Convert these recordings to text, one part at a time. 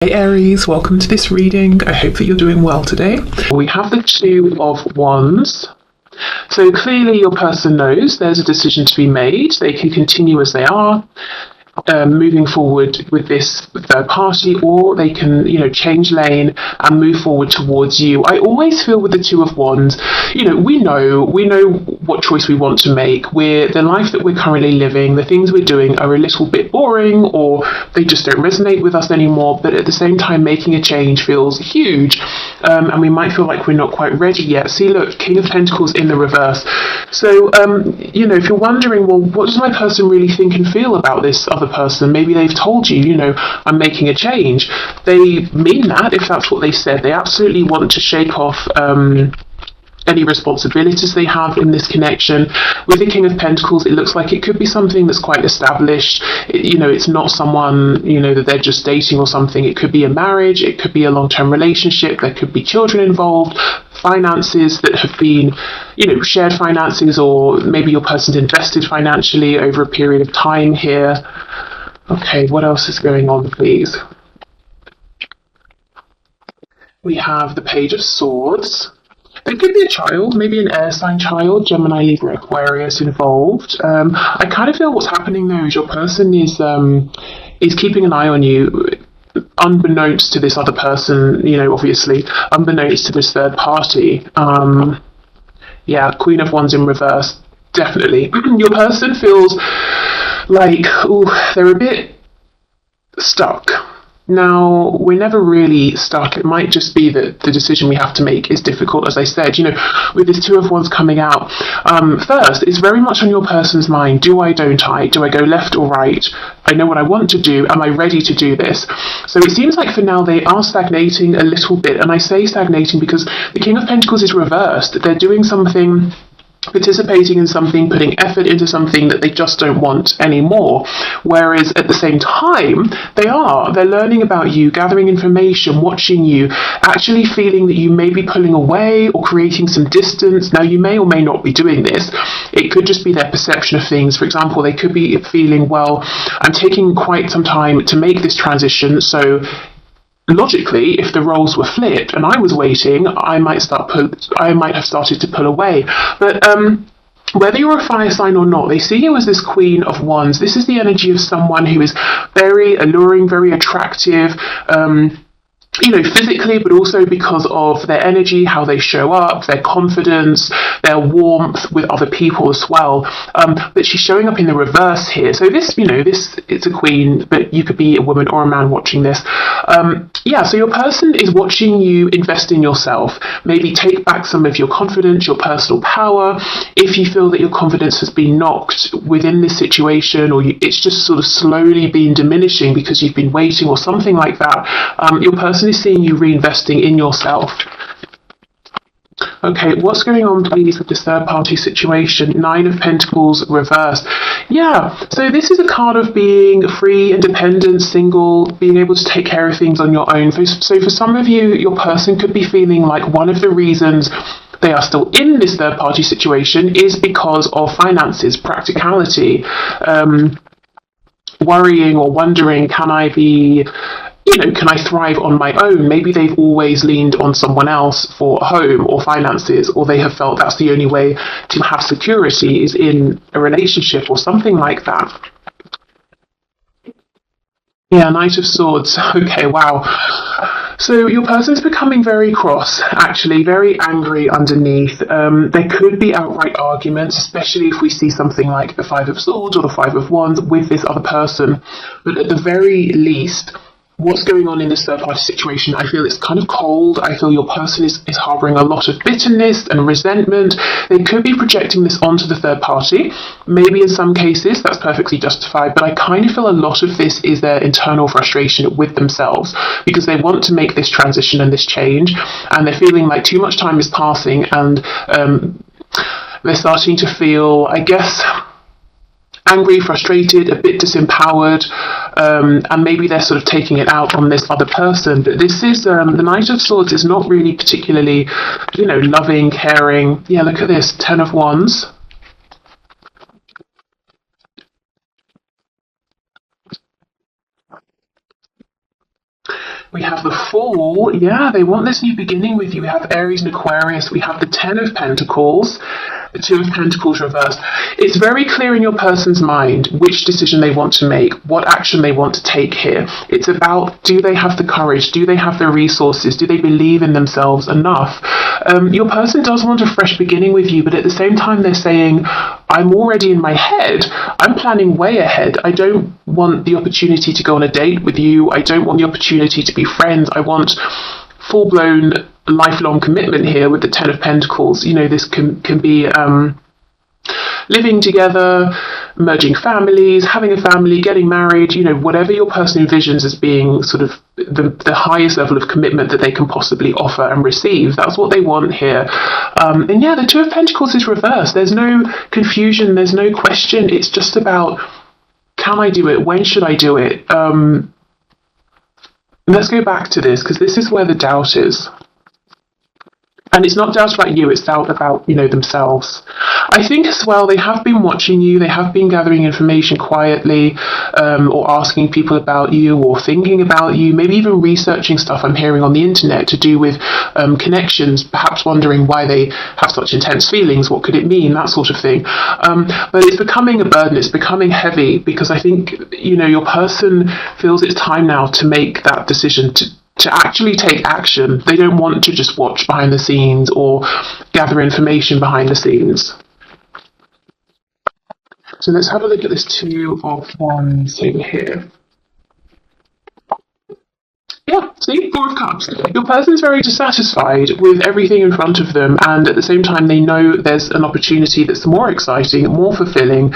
Hey Aries, welcome to this reading. I hope that you're doing well today. We have the Two of Wands. So clearly your person knows there's a decision to be made. They can continue as they are, moving forward with this third party, or they can, change lane and move forward towards you. I always feel with the Two of Wands, we know what choice we want to make. The life that we're currently living, the things we're doing are a little bit boring, or they just don't resonate with us anymore. But at the same time, making a change feels huge, and we might feel like we're not quite ready yet. See, look, King of Pentacles in the reverse. So, if you're wondering, well, what does my person really think and feel about this other person? Maybe they've told you, I'm making a change. They mean that, if that's what they said. They absolutely want to shake off any responsibilities they have in this connection. With the King of Pentacles, it looks like it could be something that's quite established. It's not someone, that they're just dating or something. It could be a marriage, it could be a long-term relationship, there could be children involved, finances that have been, shared finances, or maybe your person's invested financially over a period of time here. Okay, what else is going on, please? We have the Page of Swords. There could be a child, maybe an air sign child, Gemini, Libra, Aquarius involved. I kind of feel what's happening there is your person is keeping an eye on you, unbeknownst to this other person, obviously, unbeknownst to this third party. Yeah, Queen of Wands in reverse, definitely. Your person feels like, they're a bit stuck. Now, we're never really stuck. It might just be that the decision we have to make is difficult, as I said. With this Two of Wands coming out, first, it's very much on your person's mind. Do I, don't I? Do I go left or right? I know what I want to do. Am I ready to do this? So it seems like for now they are stagnating a little bit. And I say stagnating because the King of Pentacles is reversed. They're doing something, participating in something, putting effort into something that they just don't want anymore. Whereas at the same time, they're learning about you, gathering information, watching you, actually feeling that you may be pulling away or creating some distance. Now, you may or may not be doing this. It could just be their perception of things. For example, they could be feeling, well, I'm taking quite some time to make this transition, so logically, if the roles were flipped and I was waiting, I might have started to pull away. But whether you're a fire sign or not, they see you as this Queen of Wands. This is the energy of someone who is very alluring, very attractive, physically, but also because of their energy, how they show up, their confidence, their warmth with other people as well. But she's showing up in the reverse here. So this, it's a queen, but you could be a woman or a man watching this. So your person is watching you invest in yourself. Maybe take back some of your confidence, your personal power. If you feel that your confidence has been knocked within this situation, or it's just sort of slowly been diminishing because you've been waiting or something like that, your person is seeing you reinvesting in yourself. Okay, what's going on, please, with this third party situation? Nine of Pentacles reversed. Yeah, so this is a card of being free, independent, single, being able to take care of things on your own. So for some of you, your person could be feeling like one of the reasons they are still in this third party situation is because of finances, practicality, worrying or wondering, can I thrive on my own? Maybe they've always leaned on someone else for a home or finances, or they have felt that's the only way to have security is in a relationship or something like that. Yeah, Knight of Swords. Okay, wow. So your person's becoming very cross, actually, very angry underneath. There could be outright arguments, especially if we see something like the Five of Swords or the Five of Wands with this other person. But at the very least, what's going on in this third party situation, I feel it's kind of cold. I feel your person is harboring a lot of bitterness and resentment. They could be projecting this onto the third party. Maybe in some cases that's perfectly justified, but I kind of feel a lot of this is their internal frustration with themselves because they want to make this transition and this change, and they're feeling like too much time is passing, and they're starting to feel, I guess, angry, frustrated, a bit disempowered, and maybe they're sort of taking it out on this other person. But this is, the Knight of Swords is not really particularly, loving, caring. Yeah, look at this, Ten of Wands. We have the Fool. Yeah, they want this new beginning with you. We have Aries and Aquarius. We have the Ten of Pentacles, the Two of Pentacles reversed. It's very clear in your person's mind which decision they want to make, what action they want to take here. It's about, do they have the courage? Do they have the resources? Do they believe in themselves enough? Your person does want a fresh beginning with you, but at the same time, they're saying, I'm already in my head. I'm planning way ahead. I don't want the opportunity to go on a date with you. I don't want the opportunity to be friends. I want full-blown lifelong commitment here with the Ten of Pentacles. You know, this can be living together, merging families, having a family, getting married, you know, whatever your person envisions as being sort of the highest level of commitment that they can possibly offer and receive. That's what they want here. And yeah, the Two of Pentacles is reversed. There's no confusion, there's no question. It's just about, can I do it? When should I do it? Let's go back to this, because this is where the doubt is. And it's not doubt about you, it's doubt about, you know, themselves. I think as well, they have been watching you, they have been gathering information quietly, or asking people about you, or thinking about you, maybe even researching stuff I'm hearing on the internet to do with connections, perhaps wondering why they have such intense feelings, what could it mean, that sort of thing. But it's becoming a burden, it's becoming heavy, because I think, you know, your person feels it's time now to make that decision, to actually take action. They don't want to just watch behind the scenes or gather information behind the scenes. So let's have a look at this Two of Wands over here. Yeah, see, Four of Cups. Your person is very dissatisfied with everything in front of them, and at the same time, they know there's an opportunity that's more exciting, more fulfilling,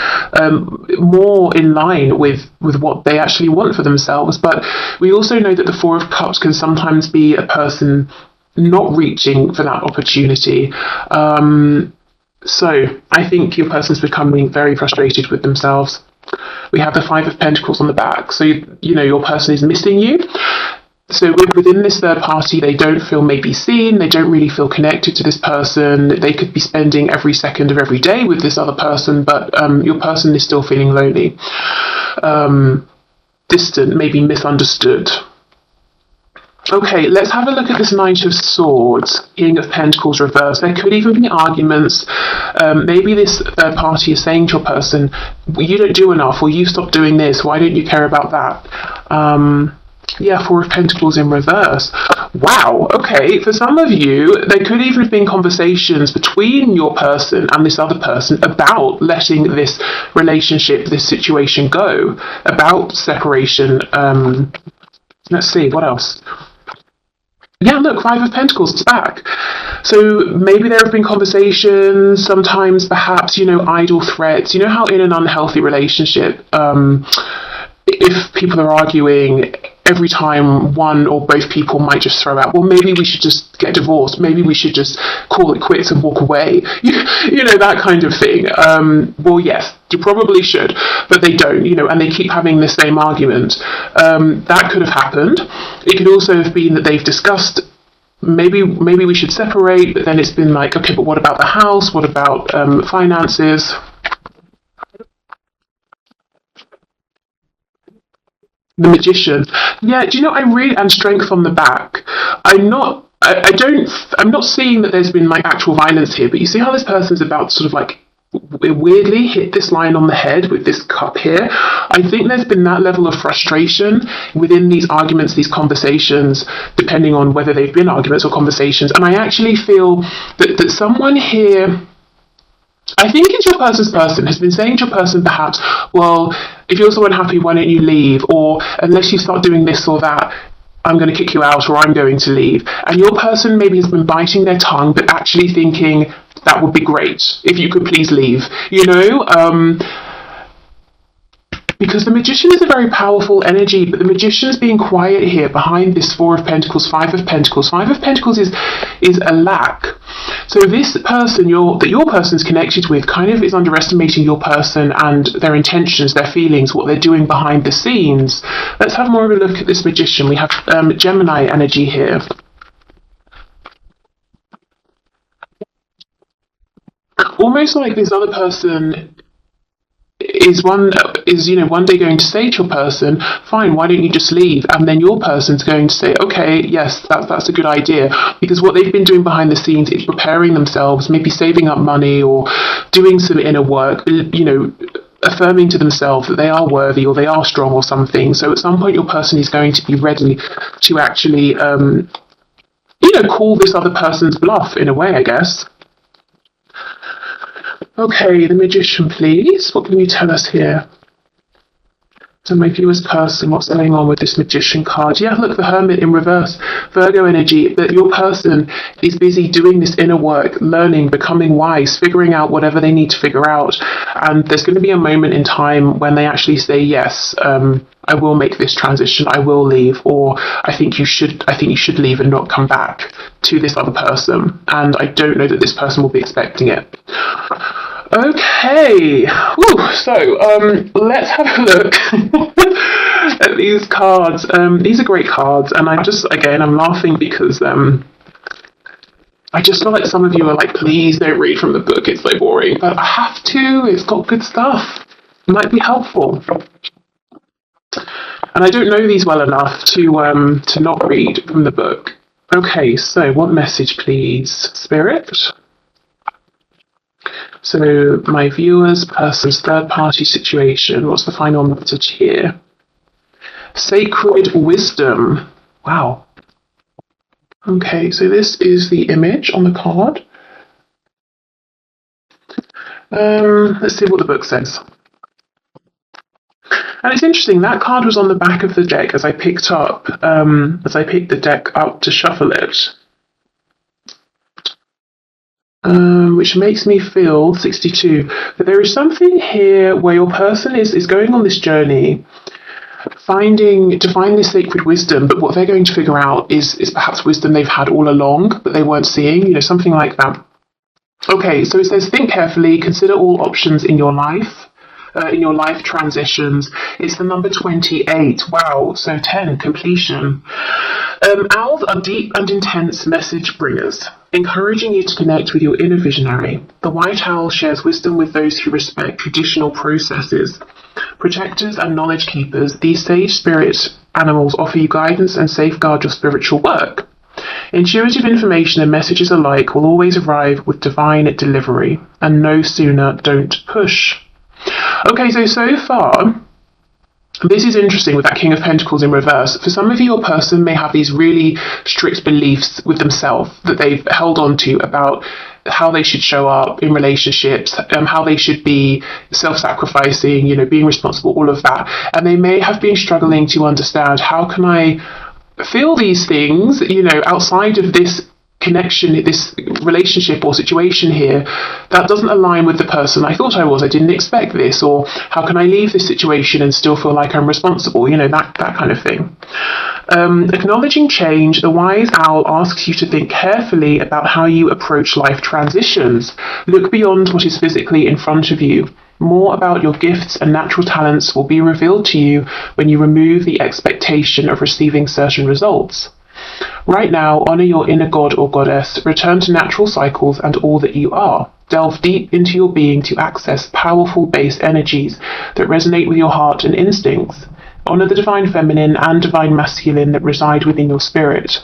more in line with what they actually want for themselves. But we also know that the Four of Cups can sometimes be a person not reaching for that opportunity. So I think your person's becoming very frustrated with themselves. We have the Five of Pentacles on the back. So, you know, your person is missing you. So within this third party, they don't feel maybe seen, they don't really feel connected to this person. They could be spending every second of every day with this other person, but your person is still feeling lonely, distant, maybe misunderstood. Okay, let's have a look at this Knight of Swords, King of Pentacles reversed. There could even be arguments. Maybe this third party is saying to your person, you don't do enough, or you stop doing this, why don't you care about that? Yeah, Four of Pentacles in reverse. Wow, okay, for some of you, there could even have been conversations between your person and this other person about letting this relationship, this situation go, about separation. Let's see, what else? Yeah, look, Five of Pentacles is back. So maybe there have been conversations, sometimes perhaps, you know, idle threats. You know how in an unhealthy relationship, if people are arguing, every time one or both people might just throw out, well, maybe we should just get divorced, maybe we should just call it quits and walk away, you know, that kind of thing. Well, yes, you probably should, but they don't, you know, and they keep having the same argument. That could have happened. It could also have been that they've discussed, maybe we should separate, but then it's been like, okay, but what about the house, what about finances? The Magician. Yeah, do you know, and Strength on the back. I'm not seeing that there's been like actual violence here, but you see how this person's about to sort of like weirdly hit this line on the head with this cup here. I think there's been that level of frustration within these arguments, these conversations, depending on whether they've been arguments or conversations. And I actually feel that someone here, I think it's your person's person, has been saying to your person perhaps, well, if you're so unhappy, why don't you leave? Or unless you start doing this or that, I'm going to kick you out, or I'm going to leave. And your person maybe has been biting their tongue, but actually thinking, that would be great if you could please leave, you know? Because the Magician is a very powerful energy, but the Magician is being quiet here behind this Four of Pentacles, Five of Pentacles. Five of Pentacles is a lack. So this person that your person's connected with kind of is underestimating your person and their intentions, their feelings, what they're doing behind the scenes. Let's have more of a look at this Magician. We have Gemini energy here. Almost like this other person is one, is, one day going to say to your person, fine, why don't you just leave? And then your person's going to say, okay, yes, that's a good idea. Because what they've been doing behind the scenes is preparing themselves, maybe saving up money or doing some inner work, affirming to themselves that they are worthy or they are strong or something. So at some point, your person is going to be ready to actually, call this other person's bluff in a way, I guess. Okay, the Magician, please. What can you tell us here? So my viewer's person, what's going on with this Magician card? Yeah, look, the Hermit in reverse. Virgo energy, that your person is busy doing this inner work, learning, becoming wise, figuring out whatever they need to figure out. And there's going to be a moment in time when they actually say, yes, I will make this transition, I will leave, or I think you should leave and not come back to this other person. And I don't know that this person will be expecting it. Okay, so let's have a look at these cards. These are great cards, and I'm laughing because I just feel like some of you are like, please don't read from the book, it's so boring. But I have to, it's got good stuff. It might be helpful. And I don't know these well enough to not read from the book. Okay, so what message, please, Spirit? So my viewers, person's third-party situation. What's the final message here? Sacred wisdom. Wow. Okay, so this is the image on the card. Let's see what the book says. And it's interesting, that card was on the back of the deck as I picked the deck up to shuffle it. Which makes me feel 62 that there is something here where your person is going on this journey to find this sacred wisdom, but what they're going to figure out is perhaps wisdom they've had all along but they weren't seeing, something like that. Okay, so it says, think carefully, consider all options in your life transitions. It's the number 28. Wow, so 10, completion. Owls are deep and intense message bringers, encouraging you to connect with your inner visionary. The white owl shares wisdom with those who respect traditional processes. Protectors and knowledge keepers, these sage spirit animals offer you guidance and safeguard your spiritual work. Intuitive information and messages alike will always arrive with divine delivery, and no sooner don't push. Okay, so far, this is interesting with that King of Pentacles in reverse. For some of you, your person may have these really strict beliefs with themselves that they've held on to about how they should show up in relationships, how they should be self-sacrificing, being responsible, all of that. And they may have been struggling to understand, how can I feel these things, outside of this connection, this relationship or situation here that doesn't align with the person I thought I was. I didn't expect this. Or how can I leave this situation and still feel like I'm responsible? That kind of thing. Acknowledging change, the wise owl asks you to think carefully about how you approach life transitions. Look beyond what is physically in front of you. More about your gifts and natural talents will be revealed to you when you remove the expectation of receiving certain results. Right now, honor your inner god or goddess, return to natural cycles and all that you are. Delve deep into your being to access powerful base energies that resonate with your heart and instincts. Honor the divine feminine and divine masculine that reside within your spirit.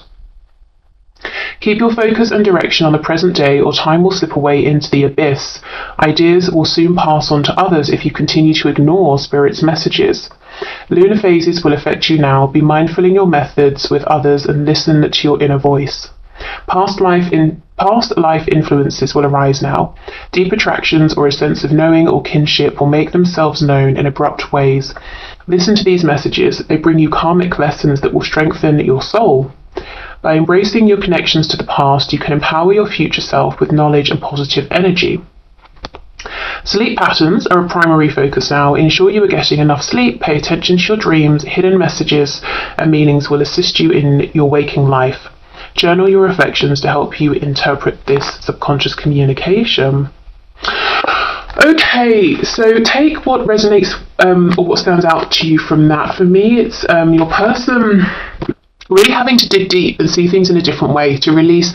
Keep your focus and direction on the present day, or time will slip away into the abyss. Ideas will soon pass on to others if you continue to ignore Spirit's messages. Lunar phases will affect you now. Be mindful in your methods with others and listen to your inner voice. Past life influences will arise now. Deep attractions or a sense of knowing or kinship will make themselves known in abrupt ways. Listen to these messages. They bring you karmic lessons that will strengthen your soul. By embracing your connections to the past, you can empower your future self with knowledge and positive energy. Sleep patterns are a primary focus now. Ensure you are getting enough sleep, pay attention to your dreams, hidden messages and meanings will assist you in your waking life. Journal your reflections to help you interpret this subconscious communication. Okay, so take what resonates or what stands out to you from that. For me, it's your person really having to dig deep and see things in a different way, to release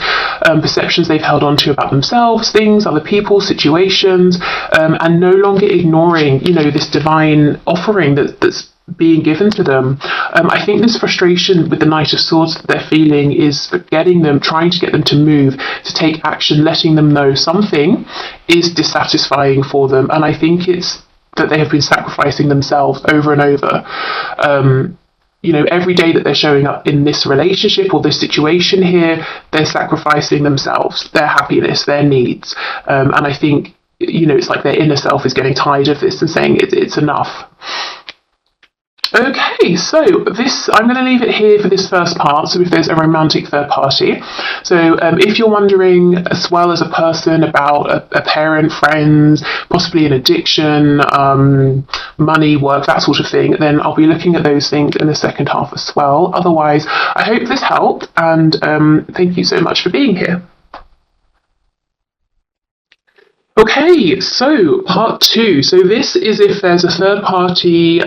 perceptions they've held on to about themselves, things, other people, situations, and no longer ignoring, this divine offering that's being given to them. I think this frustration with the Knight of Swords that they're feeling is trying to get them to move, to take action, letting them know something is dissatisfying for them. And I think it's that they have been sacrificing themselves over and over. Every day that they're showing up in this relationship or this situation here, they're sacrificing themselves, their happiness, their needs. And I think, it's like their inner self is getting tired of this and saying it's enough. Okay, so I'm going to leave it here for this first part. So if there's a romantic third party. So if you're wondering as well as a person about a parent, friends, possibly an addiction, money, work, that sort of thing, then I'll be looking at those things in the second half as well. Otherwise, I hope this helped, and thank you so much for being here. Okay, so part 2. So this is if there's a third party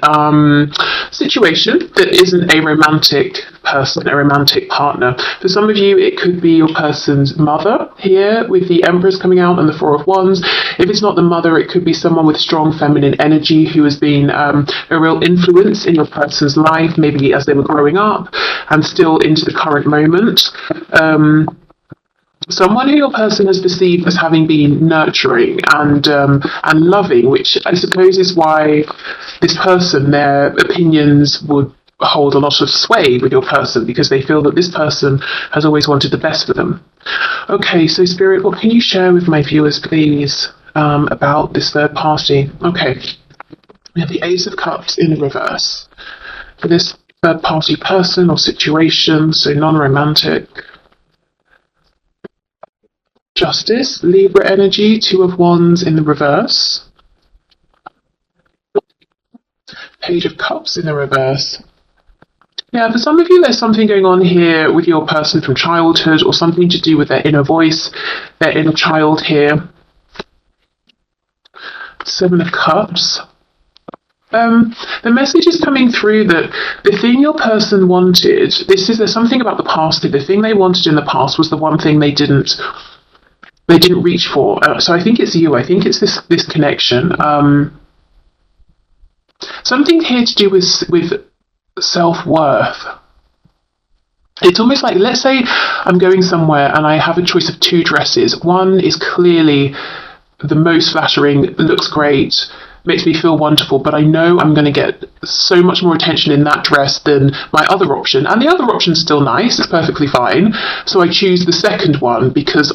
situation that isn't a romantic person, a romantic partner. For some of you, it could be your person's mother here with the Empress coming out and the Four of Wands. If it's not the mother, it could be someone with strong feminine energy who has been a real influence in your person's life, maybe as they were growing up and still into the current moment. Someone who your person has perceived as having been nurturing and loving, which I suppose is why this person, their opinions would hold a lot of sway with your person, because they feel that this person has always wanted the best for them. Okay, so Spirit, what can you share with my viewers, please, about this third party? Okay, we have the Ace of Cups in the reverse. For this third party person or situation, so non-romantic. Justice, Libra energy, Two of Wands in the reverse. Page of Cups in the reverse. Yeah, for some of you, there's something going on here with your person from childhood, or something to do with their inner voice, their inner child here. Seven of Cups. The message is coming through that the thing your person wanted, there's something about the past, the thing they wanted in the past was the one thing they didn't reach for. So I think it's you. I think it's this connection. Something here to do with self-worth. It's almost like, let's say I'm going somewhere and I have a choice of 2 dresses. One is clearly the most flattering, looks great, makes me feel wonderful, but I know I'm going to get so much more attention in that dress than my other option. And the other option's still nice, it's perfectly fine. So I choose the second one because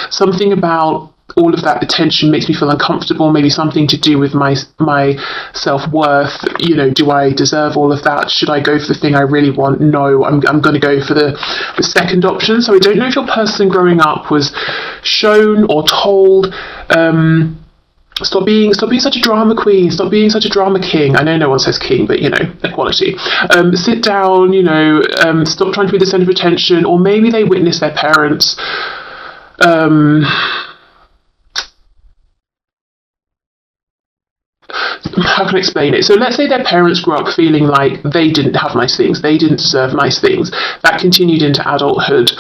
something about all of that attention makes me feel uncomfortable, maybe something to do with my self-worth. Do I deserve all of that? Should I go for the thing I really want? No, I'm going to go for the second option. So I don't know if your person growing up was shown or told, stop being such a drama queen, stop being such a drama king. I know no one says king, but equality. Sit down, stop trying to be the centre of attention. Or maybe they witnessed their parents how can I explain it? So let's say their parents grew up feeling like they didn't have nice things, they didn't deserve nice things. That continued into adulthood,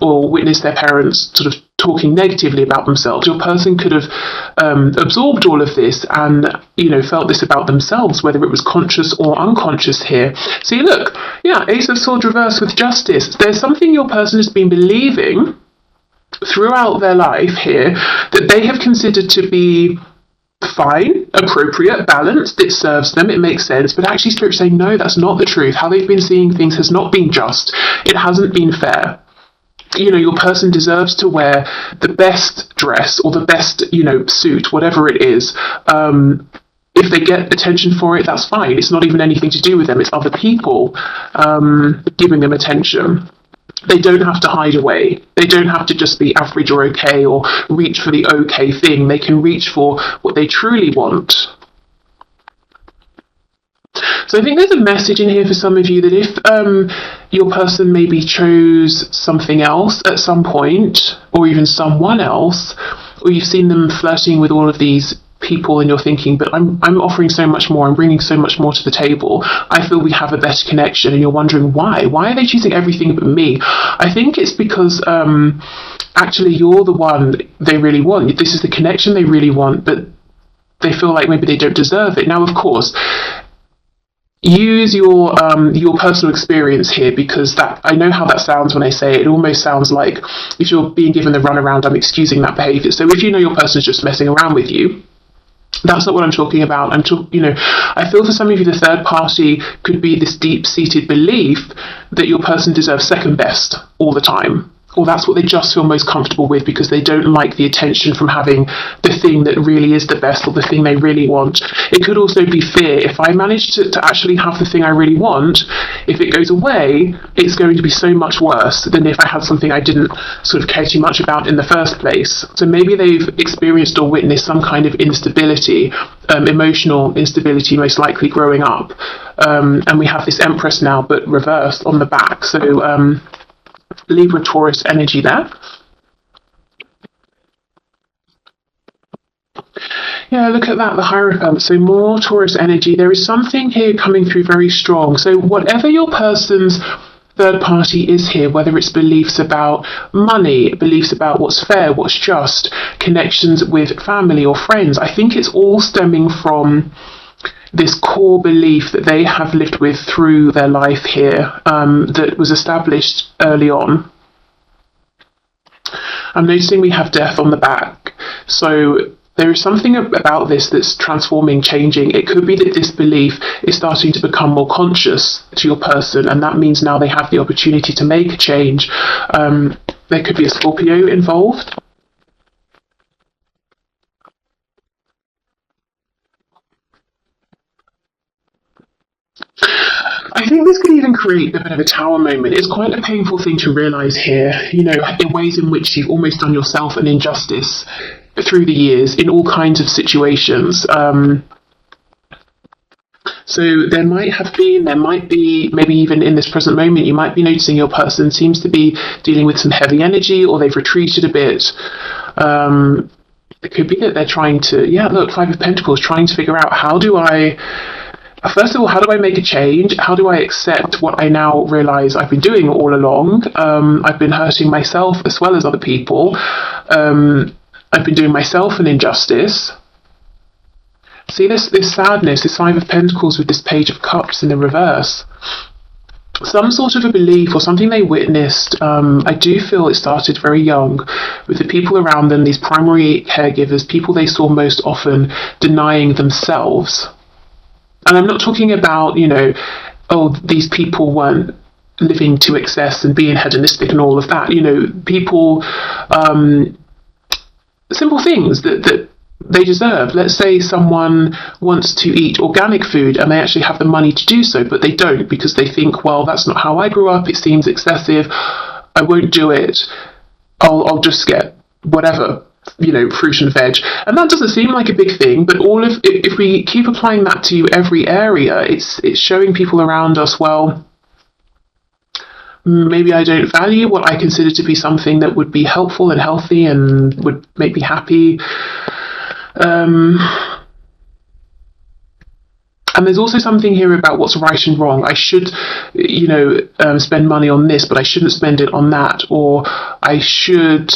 or witnessed their parents sort of talking negatively about themselves. Your person could have absorbed all of this and, felt this about themselves, whether it was conscious or unconscious here. See, look, yeah, Ace of Swords reversed with Justice. There's something your person has been believing throughout their life here that they have considered to be fine, appropriate, balanced, it serves them, it makes sense, but actually Spirit's saying, no, that's not the truth. How they've been seeing things has not been just. It hasn't been fair. Your person deserves to wear the best dress or the best, suit, whatever it is. If they get attention for it, that's fine. It's not even anything to do with them. It's other people giving them attention. They don't have to hide away. They don't have to just be average or okay or reach for the okay thing. They can reach for what they truly want. So I think there's a message in here for some of you that if your person maybe chose something else at some point, or even someone else, or you've seen them flirting with all of these people and you're thinking, but I'm offering so much more, I'm bringing so much more to the table, I feel we have a better connection, and you're wondering why are they choosing everything but me? I think it's because actually you're the one they really want. This is the connection they really want, but they feel like maybe they don't deserve it. Now, of course, use your personal experience here, because that, I know how that sounds when I say it. It almost sounds like if you're being given the runaround, I'm excusing that behavior. So if you know your person is just messing around with you, that's not what I'm talking about. I feel for some of you, the third party could be this deep-seated belief that your person deserves second best all the time, or that's what they just feel most comfortable with because they don't like the attention from having the thing that really is the best or the thing they really want. It could also be fear. If I manage to actually have the thing I really want, if it goes away, it's going to be so much worse than if I had something I didn't sort of care too much about in the first place. So maybe they've experienced or witnessed some kind of instability, emotional instability, most likely growing up. And we have this Empress now, but reversed on the back. So Libra, Taurus energy there. Yeah, look at that, the Hierophant. So more Taurus energy. There is something here coming through very strong. So whatever your person's third party is here, whether it's beliefs about money, beliefs about what's fair, what's just, connections with family or friends, I think it's all stemming from this core belief that they have lived with through their life here, that was established early on. I'm noticing we have death on the back. So there is something about this that's transforming, changing. It could be that this belief is starting to become more conscious to your person, and that means now they have the opportunity to make a change. There could be a Scorpio involved. I think this could even create a bit of a tower moment. It's quite a painful thing to realise here, in ways in which you've almost done yourself an injustice through the years in all kinds of situations. So there might be, maybe even in this present moment, you might be noticing your person seems to be dealing with some heavy energy, or they've retreated a bit. It could be that they're trying to, Five of Pentacles, trying to figure out first of all, how do I make a change? How do I accept what I now realise I've been doing all along? I've been hurting myself as well as other people. I've been doing myself an injustice. See this sadness, this Five of Pentacles with this Page of Cups in the reverse. Some sort of a belief or something they witnessed, I do feel it started very young, with the people around them, these primary caregivers, people they saw most often denying themselves. And I'm not talking about, these people weren't living to excess and being hedonistic and all of that. People, simple things that they deserve. Let's say someone wants to eat organic food and they actually have the money to do so, but they don't because they think, well, that's not how I grew up. It seems excessive. I won't do it. I'll just get whatever, fruit and veg. And that doesn't seem like a big thing, but if we keep applying that to every area, it's showing people around us, well, maybe I don't value what I consider to be something that would be helpful and healthy and would make me happy. And there's also something here about what's right and wrong. I should, spend money on this, but I shouldn't spend it on that. Or I should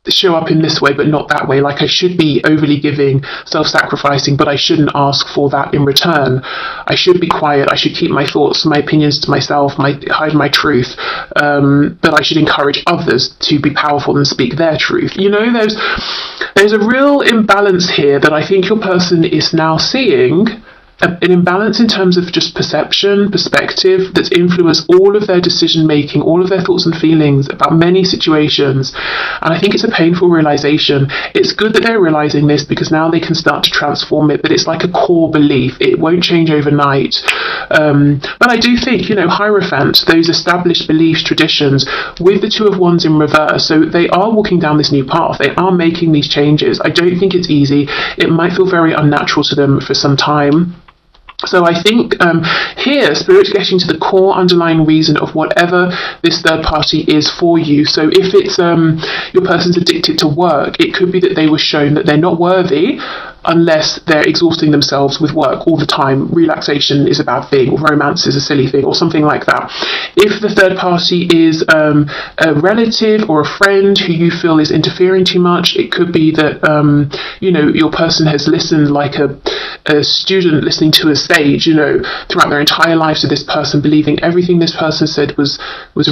show up in this way, but not that way. Like I should be overly giving, self-sacrificing, but I shouldn't ask for that in return. I should be quiet. I should keep my thoughts, my opinions to myself, hide my truth. But I should encourage others to be powerful and speak their truth. There's a real imbalance here that I think your person is now seeing. An imbalance in terms of just perception, perspective, that's influenced all of their decision making, all of their thoughts and feelings about many situations. And I think it's a painful realization. It's good that they're realizing this because now they can start to transform it, but it's like a core belief. It won't change overnight. But I do think, Hierophant, those established beliefs, traditions, with the Two of Wands in reverse, so they are walking down this new path. They are making these changes. I don't think it's easy. It might feel very unnatural to them for some time. So I think here, Spirit's getting to the core underlying reason of whatever this third party is for you. So if it's your person's addicted to work, it could be that they were shown that they're not worthy unless they're exhausting themselves with work all the time. Relaxation is a bad thing, or romance is a silly thing, or something like that. If the third party is a relative or a friend who you feel is interfering too much, it could be that your person has listened like a student listening to a stage, throughout their entire life, to this person, believing everything this person said was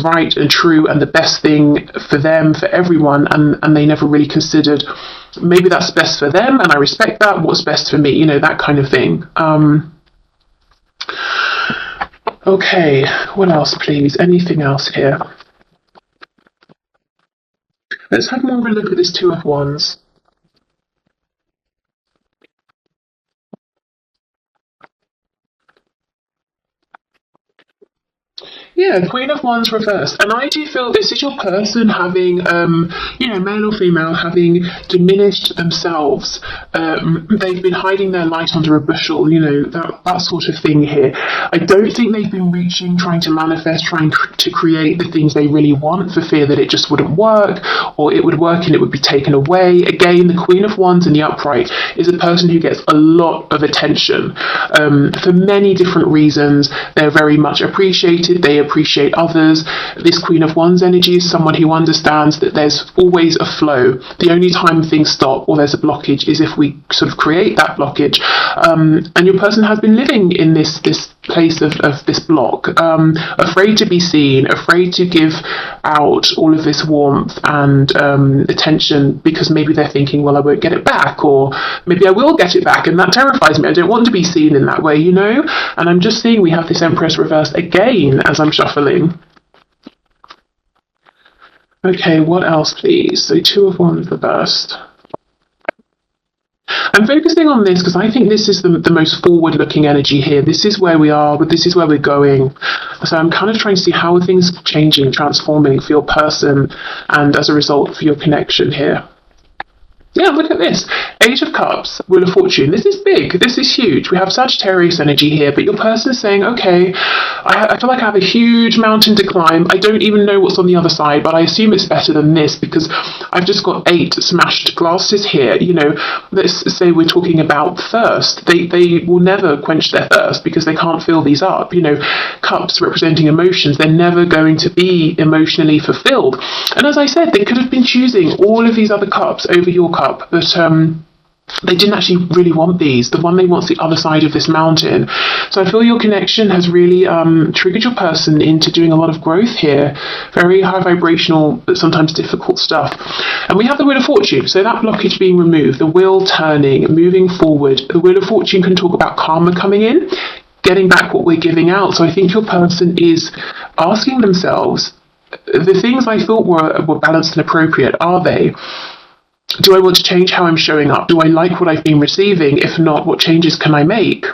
right and true and the best thing for them, for everyone, and they never really considered maybe that's best for them, and I respect that. What's best for me, that kind of thing. Okay, what else, please? Anything else here? Let's have more of a look at this Two of Wands. Yeah, Queen of Wands reversed. And I do feel this is your person having, male or female, having diminished themselves. They've been hiding their light under a bushel, that sort of thing here. I don't think they've been reaching, trying to manifest, trying to create the things they really want for fear that it just wouldn't work, or it would work and it would be taken away. Again, the Queen of Wands in the upright is a person who gets a lot of attention for many different reasons. They're very much appreciated. They appreciate others. This Queen of Wands energy is someone who understands that there's always a flow. The only time things stop or there's a blockage is if we sort of create that blockage. And your person has been living in this place of this block, afraid to be seen, afraid to give out all of this warmth and attention, because maybe they're thinking, well, I won't get it back, or maybe I will get it back, and that terrifies me. I don't want to be seen in that way, And I'm just seeing we have this Empress reversed again as I'm shuffling. Okay, what else, please? So Two of Wands reversed. I'm focusing on this because I think this is the most forward-looking energy here. This is where we are, but this is where we're going. So I'm kind of trying to see how are things changing, transforming for your person, and as a result for your connection here. Yeah, look at this. Age of Cups, Wheel of Fortune. This is big. This is huge. We have Sagittarius energy here, but your person is saying, okay, I feel like I have a huge mountain to climb. I don't even know what's on the other side, but I assume it's better than this because I've just got 8 smashed glasses here. Let's say we're talking about thirst. They will never quench their thirst because they can't fill these up. Cups representing emotions. They're never going to be emotionally fulfilled. And as I said, they could have been choosing all of these other cups over your cup, but they didn't actually really want these. The one they want's the other side of this mountain. So I feel your connection has really triggered your person into doing a lot of growth here. Very high vibrational, but sometimes difficult stuff. And we have the Wheel of Fortune. So that blockage being removed, the wheel turning, moving forward. The Wheel of Fortune can talk about karma coming in, getting back what we're giving out. So I think your person is asking themselves, the things I thought were balanced and appropriate, are they? Do I want to change how I'm showing up? Do I like what I've been receiving? If not, what changes can I make?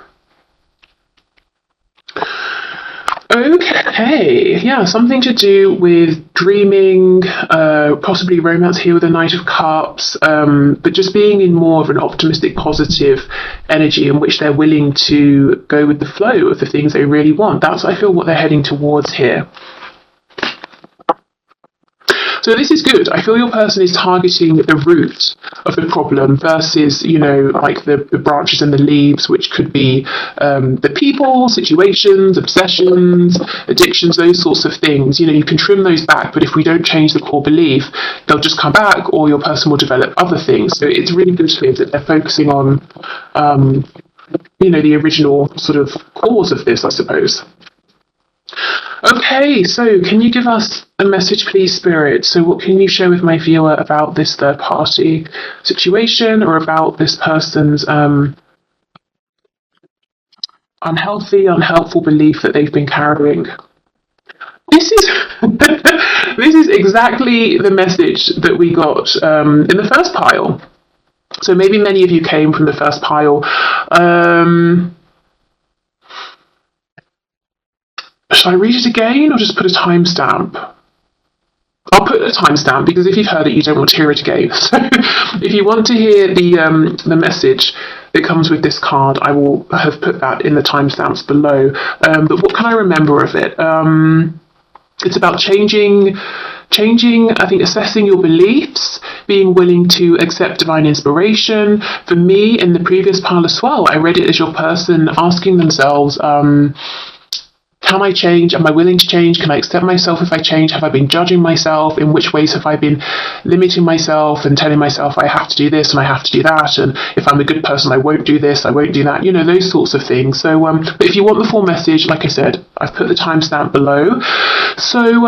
Okay, yeah, something to do with dreaming, possibly romance here with a Knight of Cups, but just being in more of an optimistic, positive energy in which they're willing to go with the flow of the things they really want. That's, I feel, what they're heading towards here. So this is good. I feel your person is targeting the root of the problem versus, like the branches and the leaves, which could be the people, situations, obsessions, addictions, those sorts of things. You can trim those back, but if we don't change the core belief, they'll just come back, or your person will develop other things. So it's really good to hear that they're focusing on, the original sort of cause of this, I suppose. Okay, so can you give us a message, please, Spirit? So what can you share with my viewer about this third party situation, or about this person's unhelpful belief that they've been carrying? This is this is exactly the message that we got in the first pile. So maybe many of you came from the first pile. Should I read it again, or just put a timestamp? I'll put a timestamp because if you've heard it, you don't want to hear it again. So if you want to hear the message that comes with this card. I will have put that in the timestamps below. But what can I remember of it? It's about changing, I think, assessing your beliefs, being willing to accept divine inspiration. For me, in the previous pile as well, I read it as your person asking themselves, can I change? Am I willing to change? Can I accept myself if I change? Have I been judging myself? In which ways have I been limiting myself and telling myself I have to do this and I have to do that? And if I'm a good person, I won't do this, I won't do that, you know, those sorts of things. So, but if you want the full message, like I said, I've put the timestamp below. So,